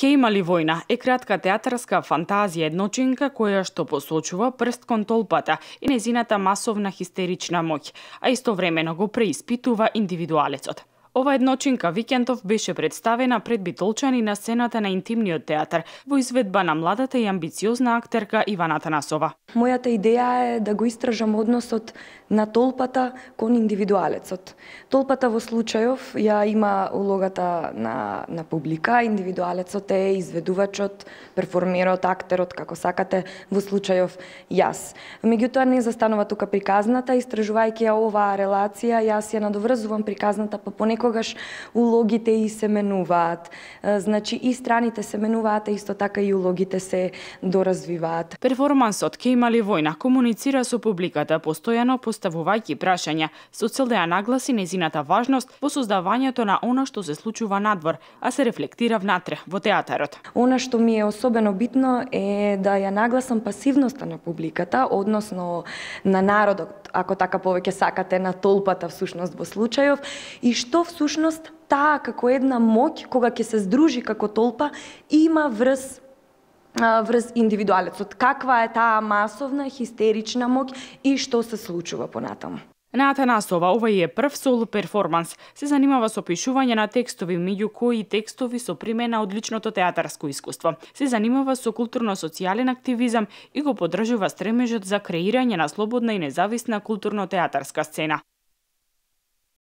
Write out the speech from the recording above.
Ке има ли војна е кратка театарска фантазија едночинка која што посочува прст кон толпата и незината масовна хистерична моќ, а истовремено го преиспитува индивидуалецот. Ова едночинка викендов беше представена пред битолчани на сцената на Интимниот театар во изведба на младата и амбициозна актерка Ивана Танасова. Мојата идеја е да го истражам односот на толпата кон индивидуалецот. Толпата во случајов ја има улогата на публика, индивидуалецот е изведувачот, перформерот, актерот, како сакате, во случајов јас. Меѓутоа не застанува тука приказната, истражувајќи ја оваа релација, јас ја надоврзувам приказната, па понекогаш улогите и се менуваат. Значи и страните се менуваат, а исто така и улогите се доразвиваат. Перформансот Ке има ли војна комуницира со публиката постојано поставувајќи прашања со цел да ја нагласи незината важност во создавањето на она што се случува надвор, а се рефлектира внатре во театарот. Она што ми е особено битно е да ја нагласам пасивноста на публиката, односно на народот, ако така повеќе сакате, на толпата всушност во случајов, и што всушност таа како една моќ, кога ќе се здружи како толпа, има врз индивидуалецот. Каква е таа масовна, хистерична моќ и што се случува понатаму. На Атанасова овој е прв соло перформанс. Се занимава со пишување на текстови, меѓу кои текстови со примена од личното театарско искуство. Се занимава со културно-социјален активизам и го поддржува стремежот за креирање на слободна и независна културно-театарска сцена.